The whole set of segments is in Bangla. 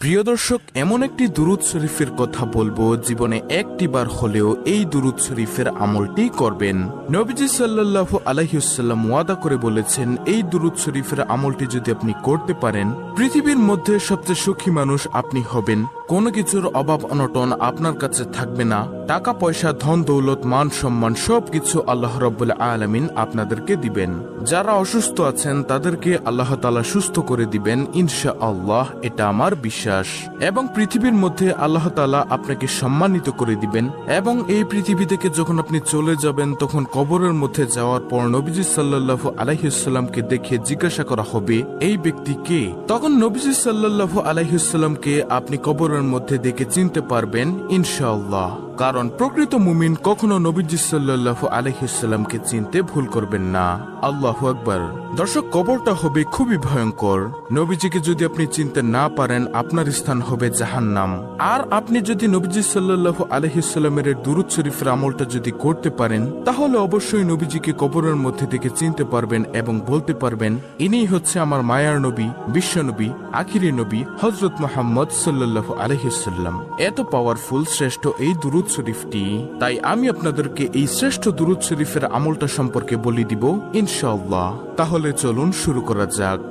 প্রিয় দর্শক, এমন একটি দুরূদ শরীফের কথা বলবো, জীবনে একটিবার হলেও এই দুরূদ শরীফের আমলটি করবেন। নবীজি সাল্লাল্লাহু আলাইহি ওয়াসাল্লাম ওয়াদা করে বলেছেন, এই দুরূদ শরীফের আমলটি যদি আপনি করতে পারেন, পৃথিবীর মধ্যে সবচেয়ে সুখী মানুষ আপনি হবেন। কোনো কিছুর অভাব অনটন আপনার কাছে থাকবে না। টাকা পয়সা, ধন দৌলত, মান সম্মান সবকিছু আল্লাহ রাব্বুল আলামিন আপনাদেরকে দিবেন। যারা অসুস্থ আছেন তাদেরকে আল্লাহ তাআলা সুস্থ করে দিবেন ইনশাআল্লাহ, এটা আমার বিশ্বাস। এবং পৃথিবীর মধ্যে আল্লাহ তাআলা আপনাকে সম্মানিত করে দিবেন। এবং এই পৃথিবী থেকে যখন আপনি চলে যাবেন, তখন কবরের মধ্যে যাওয়ার পর নবীজি সাল্লাল্লাহু আলাইহি ওয়াসাল্লামকে দেখে জিজ্ঞাসা করা হবে, এই ব্যক্তি কে? তখন নবীজি সাল্লাল্লাহু আলাইহি ওয়াসাল্লামকে আপনি কবরের মধ্যে দেখে চিনতে পারবেন ইনশাআল্লাহ। কারণ প্রকৃত মুমিন কখনো নবীজি সাল্লাল্লাহু আলাইহি ওয়াসাল্লামকে চিনতে ভুল করবেন না। আল্লাহু আকবার। দর্শক, কবরটা হবে খুবই ভয়ঙ্কর। নবীজিকে যদি আপনি চিনতে না পারেন, আপনার স্থান হবে জাহান্নাম। আর আপনি যদি নবীজি সাল্লাল্লাহু আলাইহি ওয়াসাল্লামের দুরূদ শরীফের আমলটা যদি করতে পারেন, তাহলে অবশ্যই নবীজিকে কবরের মধ্যে থেকে চিনতে পারবেন এবং বলতে পারবেন, ইনিই হচ্ছে আমার মায়ার নবী, বিশ্ব নবী, আখিরি নবী হযরত মুহাম্মদ সাল্লাল্লাহু আলাইহি ওয়াসাল্লাম। এত পাওয়ারফুল, শ্রেষ্ঠ এই দুরূদ শরীফটি। তাই আমি আপনাদেরকে এই শ্রেষ্ঠ দুরূদ শরীফের আমলটা সম্পর্কে বলে দিব ইনশাআল্লাহ। তাহলে চলুন শুরু করা যাক।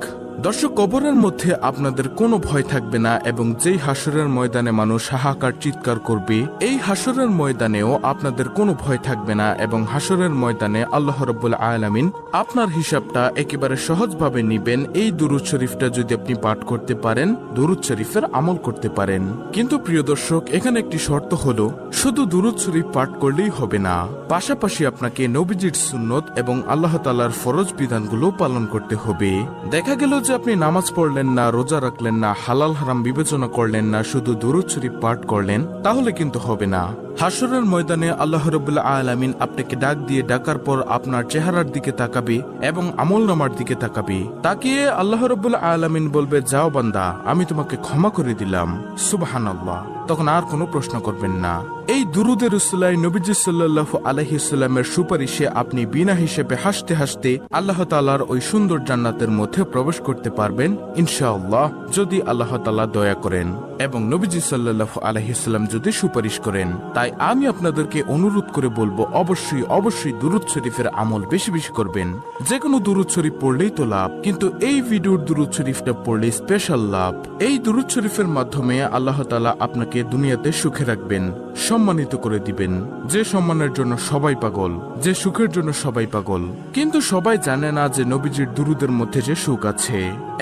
দর্শক, কবরের মধ্যে আপনাদের কোনো ভয় থাকবে না এবং যেই হাসরের ময়দানে মানুষ হাহাকার চিৎকার করবে, এই হাসরের ময়দানেও আপনাদের কোনো ভয় থাকবে না। এবং হাসরের ময়দানে আল্লাহ রাব্বুল আলামিন আপনার হিসাবটা একেবারে সহজভাবে নিবেন, এই দুরূদ শরীফটা যদি আপনি পাঠ করতে পারেন, দুরূদ শরীফের আমল করতে পারেন। কিন্তু প্রিয় দর্শক, এখানে একটি শর্ত হলো, শুধু দুরূদ শরীফ পাঠ করলেই হবে না, পাশাপাশি আপনাকে নবীজির সুন্নত এবং আল্লাহ তাআলার ফরজ বিধানগুলো পালন করতে হবে। দেখা গেল যে আপনি নামাজ পড়লেন না, রোজা রাখলেন না, হালাল হারাম বিবেচনা করলেন না, শুধু দুরূদ শরীফ পাঠ করলেন, তাহলে কিন্তু হবে না। হাসরের ময়দানে আল্লাহ রাব্বুল আলামিন আপনাকে ডাক দিয়ে ডাকার পর আপনার চেহারার দিকে তাকাবে এবং আমলনামার দিকে তাকাবে। তাকিয়ে আল্লাহ রাব্বুল আলামিন বলবে, যাও বান্দা, আমি তোমাকে ক্ষমা করে দিলাম। সুবহানাল্লাহ। তখন আর কোনো প্রশ্ন করবেন না। এই দুরূদের উসিলায় নবীজি সাল্লাল্লাহু আলাইহি ওয়াসাল্লামের সুপারিশে আপনি বিনা হিসেবে হাসতে হাসতে আল্লাহ তাআলার ওই সুন্দর জান্নাতের মধ্যে প্রবেশ করতে পারবেন ইনশাআল্লাহ, যদি আল্লাহ তাআলা দয়া করেন এবং নবীজি সাল্লাল্লাহু আলাইহি ওয়াসাল্লাম যদি সুপারিশ করেন। তাই আমি আপনাদেরকে অনুরোধ করে বলবো, অবশ্যই দুরূদ শরীফের আমল বেশি বেশি করবেন। যে কোনো দুরূদ শরীফ পড়লেই তো লাভ, কিন্তু এই ভিডিওর দুরূদ শরীফটা পড়লে স্পেশাল লাভ। এই দুরূদ শরীফের মাধ্যমে আল্লাহ তাআলা আপনাকে দুনিয়াতে সুখে রাখবেন, সম্মানিত করে দিবেন। যে সম্মানের জন্য সবাই পাগল, যে সুখের জন্য সবাই পাগল, কিন্তু সবাই জানে না যে নবীজির দুরূদের মধ্যে যে সুখ আছে।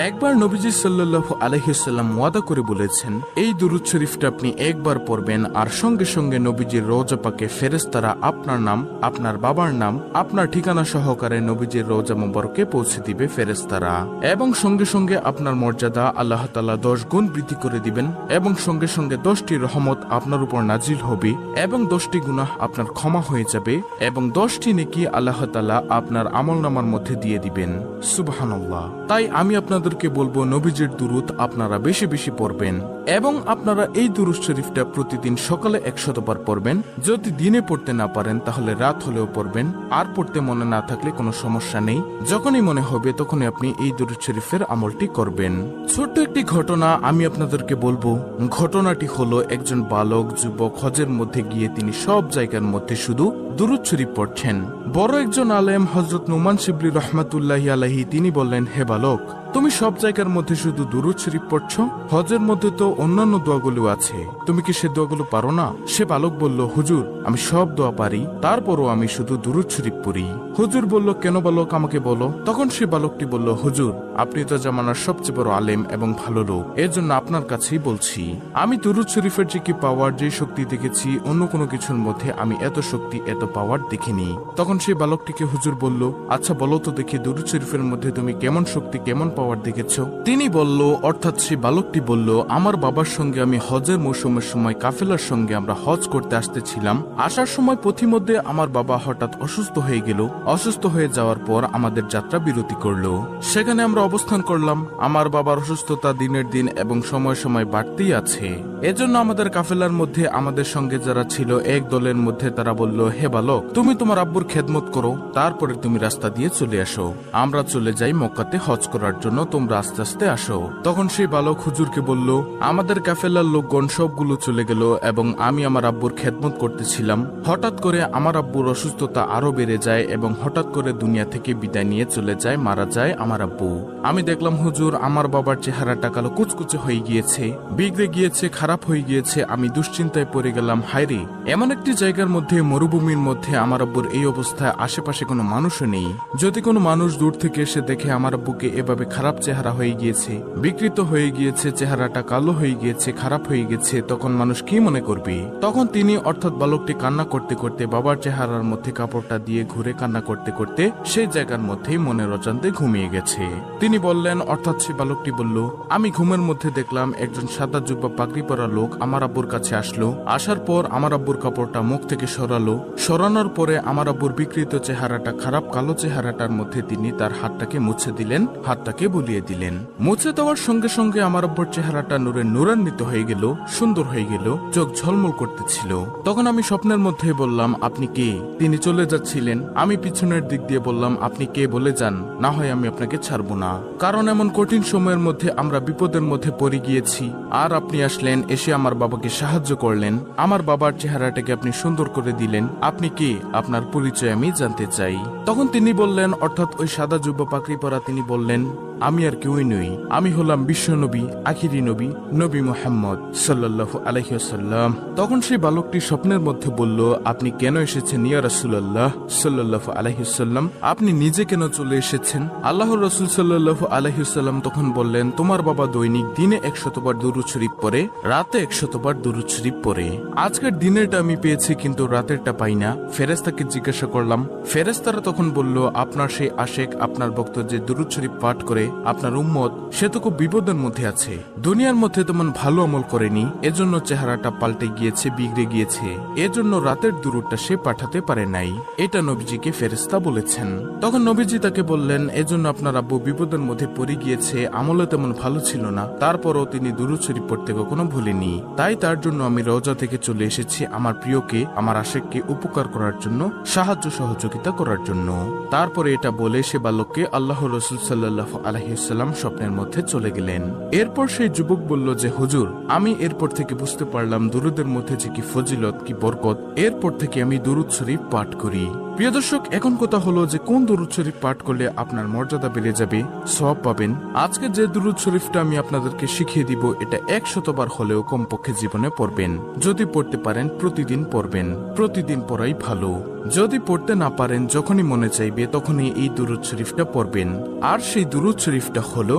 একবার নবীজি সাল্লাল্লাহু আলাইহি ওয়াসাল্লাম ওয়াদা করে বলেছেন, এই দুরূদ শরীফটা আপনি একবার পড়বেন আর সঙ্গে সঙ্গে নবীজির রওজা পাকে ফেরেশতারা আপনার নাম, আপনার বাবার নাম, আপনার ঠিকানা সহকারে নবীজির রওজা মুবারকে পৌঁছে দিবে ফেরেশতারা। এবং সঙ্গে সঙ্গে আপনার মর্যাদা আল্লাহ তাআলা 10 গুণ বৃদ্ধি করে দিবেন। এবং সঙ্গে সঙ্গে 10টি রহমত আপনার উপর নাজিল হবে এবং 10টি গুনাহ আপনার ক্ষমা হয়ে যাবে এবং 10টি নেকি আল্লাহ তাআলা আপনার আমলনামার মধ্যে দিয়ে দিবেন। সুবহানাল্লাহ। তাই আমি আপনাদেরকে বলবো, নবীজির দুরূদ আপনারা বেশি বেশি পড়বেন এবং আপনারা এই দুরূদ শরীফটা প্রতিদিন সকালে 100 বার পড়বেন। যদি দিনে পড়তে না পারেন তাহলে রাত হলেও পড়বেন। আর পড়তে মনে না থাকলে কোনো সমস্যা নেই, যখনই মনে হবে তখনই আপনি এই দুরূদ শরীফের আমলটি করবেন। ছোট্ট একটি ঘটনা আমি আপনাদেরকে বলবো। ঘটনাটি হলো, একজন বালক যুবক হজের মধ্যে গিয়ে তিনি সব জায়গার মধ্যে শুধু দুরূদ শরীফ পড়ছেন। বড় একজন আলেম হযরত নুমান শিবলি রাহমাতুল্লাহি আলাইহি তিনি বললেন, হে বালক, তুমি সব জায়গার মধ্যে শুধু দুরূদ শরীফ পড়ছো, হজের মধ্যে তো অন্যান্য দোয়াগুলো আছে, তুমি কি সে দোয়াগুলো পারো না? সে বালক বলল, হুজুর, আমি সব দোয়া পারি, তারপরও আমি শুধু দুরূদ শরীফ পড়ি। হুজুর বলল, কেন বালক, আমাকে বলো। তখন সে বালকটি বলল, হুজুর, আপনি তো জামানার সবচেয়ে বড় আলেম এবং ভালো লোক, এর জন্য আপনার কাছেই বলছি। আমি দুরূদ শরীফের যে কি পাওয়ার, যে শক্তি দেখেছি, অন্য কোনো কিছুর মধ্যে আমি এত শক্তি, এত পাওয়ার দেখিনি। তখন সেই বালকটিকে হুজুর বলল, আচ্ছা বলো তো দেখি, দুরূদ শরীফের মধ্যে তুমি কেমন শক্তি, কেমন পাওয়ার দেখেছো? তিনি বলল, অর্থাৎ সেই বালকটি বলল, আমার বাবার সঙ্গে আমি হজের মৌসুমের সময় কাফেলার সঙ্গে আমরা হজ করতে আসতেছিলাম। আসার সময় পথিমধ্যে আমার বাবা হঠাৎ অসুস্থ হয়ে গেল। অসুস্থ হয়ে যাওয়ার পর আমাদের যাত্রা বিরতি করলো। সেখানে আমরা অবস্থান করলাম। আমার বাবার অসুস্থতা দিনের দিন এবং সময় সময় বাড়তেই আছে। এজন্য আমাদের কাফেলার মধ্যে আমাদের সঙ্গে যারা ছিল, এক দলের মধ্যে তারা বলল, হে বালক, তুমি তোমার আব্বুর খেদমত করো, তারপরে তুমি রাস্তা দিয়ে চলে আসো। আমরা চলে যাই মক্কাতে হজ করার জন্য জন্য তোমরা আস্তে আস্তে আসো। তখন সেই বালক হুজুরকে বলল, আমাদের কাফেলার লোকগণ সবগুলো চলে গেল এবং আমি আমার আব্বুর খেদমত করতেছিলাম। হঠাৎ করে আমার আব্বুর অসুস্থতা আরো বেড়ে যায় এবং হঠাৎ করে দুনিয়া থেকে বিদায় নিয়ে চলে যায়, মারা যায় আমার আব্বু। আমি দেখলাম হুজুর আমার বাবার চেহারাটা কালো কুচকুচে হয়ে গিয়েছে, বিগড়ে গিয়েছে, খারাপ হয়ে গিয়েছে। আমি দুশ্চিন্তায় পড়ে গেলাম, হায়রে এমন একটি জায়গার মধ্যে, মরুভূমির মধ্যে আমার আব্বুর এই অবস্থায়, আশেপাশে কোনো মানুষও নেই। যদি কোনো মানুষ দূর থেকে এসে দেখে আমার আব্বুকে এভাবে খারাপ চেহারা হয়ে গিয়েছে, বিকৃত হয়ে গিয়েছে, চেহারাটা কালো হয়ে গিয়েছে, খারাপ হয়ে গেছে, তখন মানুষ কি মনে করবে? তখন তিনি অর্থাৎ বালকটি কান্না করতে করতে বাবার চেহারার মধ্যে কাপড়টা দিয়ে ঘুরে কান্না করতে করতে সেই জায়গার মধ্যেই মনের অজান্তে ঘুমিয়ে গেছে। তিনি বললেন, অর্থাৎ সে বালকটি বলল, আমি ঘুমের মধ্যে দেখলাম একজন সাদা জুব্বা পাগড়ি পরা লোক আমার আব্বুর কাছে আসলো। আসার পর আমার আব্বুর কাপড়টা মুখ থেকে সরালো। সরানোর পরে আমার আব্বুর বিকৃত চেহারাটা, খারাপ কালো চেহারাটার মধ্যে তিনি তার হাতটাকে মুছে দিলেন, হাতটাকে বুলিয়ে দিলেন। মুছে দেওয়ার সঙ্গে সঙ্গে আমার আব্বুর চেহারাটা নূরে নূরান্বিত হয়ে গেল, সুন্দর হয়ে গেল, চোখ ঝলমল করতেছিল। তখন আমি স্বপ্নের মধ্যে বললাম, আপনি কে? তিনি চলে যাচ্ছিলেন। আমি পিছনের দিক দিয়ে বললাম, আপনি কে বলে যান, না হয় আমি আপনাকে ছাড়বো না। কারণ এমন কঠিন সময়ের মধ্যে আমরা বিপদের মধ্যে পড়ে গিয়েছি, আর আপনি আসলেন, এসে আমার বাবাকে সাহায্য করলেন, আমার বাবার চেহারাটাকে আপনি সুন্দর করে দিলেন। আপনি কে? আপনার পরিচয় আমি জানতে চাই। তখন তিনি বললেন, অর্থাৎ ওই সাদা জুব্বা পাগড়ি পরা তিনি বললেন, আমি আর কেউই নই, আমি হলাম বিশ্ব নবী, আখিরি নবী, নবী মুহাম্মদ সাল্লাল্লাহু আলাইহি ওয়াসাল্লাম। তখন সেই বালকটি স্বপ্নের মধ্যে বলল, আপনি কেন এসেছেন ইয়া রাসূলুল্লাহ সাল্লাল্লাহু আলাইহি ওয়াসাল্লাম? আপনি নিজে কেন চলে এসেছেন? আল্লাহর রাসূল সাল্লাল্লাহু আলাইহি ওয়াসাল্লাম তখন বললেন, তোমার বাবা দৈনিক দিনে 100 বার দুরূদ শরীফ পড়ে, রাতে 100 বার দুরূদ শরীফ পড়ে। আজকের দিনেরটা আমি পেয়েছি কিন্তু রাতেরটা পাই না। ফেরেশতাকে জিজ্ঞাসা করলাম। ফেরেশতারা তখন বলল, আপনার সেই আশেক, আপনার ভক্ত যে দুরূদ শরীফ পাঠ করে, আপনার উম্মত, সে তো খুব বিপদের মধ্যে আছে, দুনিয়ার মধ্যে তেমন ভালো আমল করেনি, এজন্য চেহারাটা পাল্টে গিয়েছে, বিগড়ে গিয়েছে, এজন্য রাতের দুরূদটা সে পাঠাতে পারে নাই। এটা নবীজিকে ফেরেশতা বলেছেন। তখন নবীজি তাকে বললেন, এজন্য আপনার আব্বু বিপদের মধ্যে পড়ে গিয়েছে, আমলে তেমন ভালো ছিল না, তারপরও তিনি দুরূদ শরীফ পড়তে কখনো ভুলেনি। তাই তার জন্য আমি রওজা থেকে চলে এসেছি আমার প্রিয়কে, আমার আশেককে উপকার করার জন্য, সাহায্য সহযোগিতা করার জন্য। তারপরে এটা বলে সে বালককে আল্লাহর রাসূল সাল্লাল্লাহু আলাইহি ওয়াসাল্লাম স্বপ্নের মধ্যে চলে গেলেন। এরপর সেই যুবক বলল যে, হুজুর, আমি এরপর থেকে বুঝতে পারলাম দুরুদের মধ্যে যে কি ফজিলত, কি বরকত। এরপর থেকে আমি দুরুদ শরীফ পাঠ করি। প্রিয় দর্শক, এখন কথা হলো যে কোন দুরুদ শরীফ পাঠ করলে আপনার মর্যাদা বেড়ে যাবে, সওয়াব পাবেন। আজকে যে দুরুদ শরীফটা আমি আপনাদেরকে শিখিয়ে দিব, এটা 100 বার হলেও কমপক্ষে জীবনে পড়বেন। যদি পড়তে পারেন প্রতিদিন পড়বেন, প্রতিদিন পড়াই ভালো। যদি পড়তে না পারেন, যখনই মনে চাইবে তখনই এই দুরুদ শরীফটা পড়বেন। আর সেই দুরুদ শরীফটা হলো,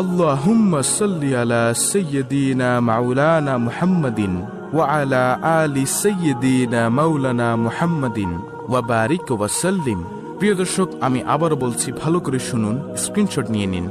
আল্লাহুম্মা সাল্লি আলা সাইয়্যিদিনা মাওলানা মুহাম্মাদিন ওয়া আলা আলি সাইয়্যিদিনা মাওলানা মুহাম্মাদিন ওয়া বারিক ওয়া সাল্লিম। প্রিয় দর্শক, আমি আবার বলছি, ভালো করে শুনুন, স্ক্রিনশট নিয়ে নিন।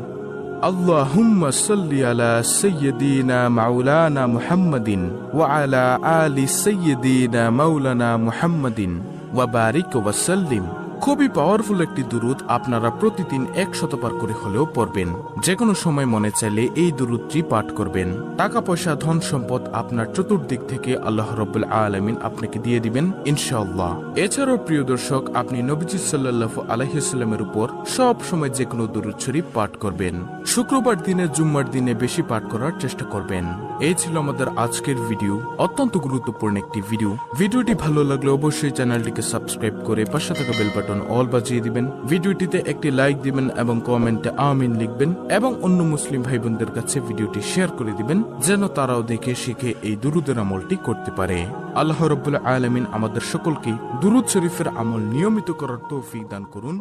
আল্লাহুম্মা সাল্লি আলা সাইয়্যিদিনা মাওলানা মুহাম্মাদিন ওয়া আলা আলি সাইয়্যিদিনা মাওলানা মুহাম্মাদিন ওয়া বারিক ওয়া সাল্লিম। খুবই পাওয়ারফুল একটি দুরুদ, আপনারা প্রতিদিন 100 বার করে হলেও পড়বেন। যে কোনো সময় মনে চাইলে এই দুরুদটি পাঠ করবেন। টাকা পয়সা, ধন সম্পদ আপনার চতুর্দিক থেকে আল্লাহ রাব্বুল আলামিন আপনাকে দিয়ে দিবেন ইনশাআল্লাহ। এছাড়াও প্রিয় দর্শক, আপনি নবীজি সাল্লাল্লাহু আলাইহি ওয়াসাল্লামের উপর সব সময় যে কোনো দুরুদ শরীফ পাঠ করবেন। শুক্রবার দিনে, জুম্মার দিনে বেশি পাঠ করার চেষ্টা করবেন। এই ছিল আমাদের আজকের ভিডিও, অত্যন্ত গুরুত্বপূর্ণ একটি ভিডিও। ভিডিওটি ভালো লাগলে অবশ্যই চ্যানেলটিকে সাবস্ক্রাইব করে পাশে থাকা বেল বাটন অল বাজিয়ে দিবেন। ভিডিওটিতে একটি লাইক দিবেন এবং কমেন্টে আমিন লিখবেন এবং অন্য মুসলিম ভাই বোনদের কাছে ভিডিওটি শেয়ার করে দিবেন, যেন তারাও দেখে শিখে এই দুরুদের আমলটি করতে পারে। আল্লাহ রাব্বুল আলামিন আমাদের সকলকে দুরুদ শরীফের আমল নিয়মিত করার তৌফিক দান করুন।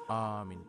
আমিন।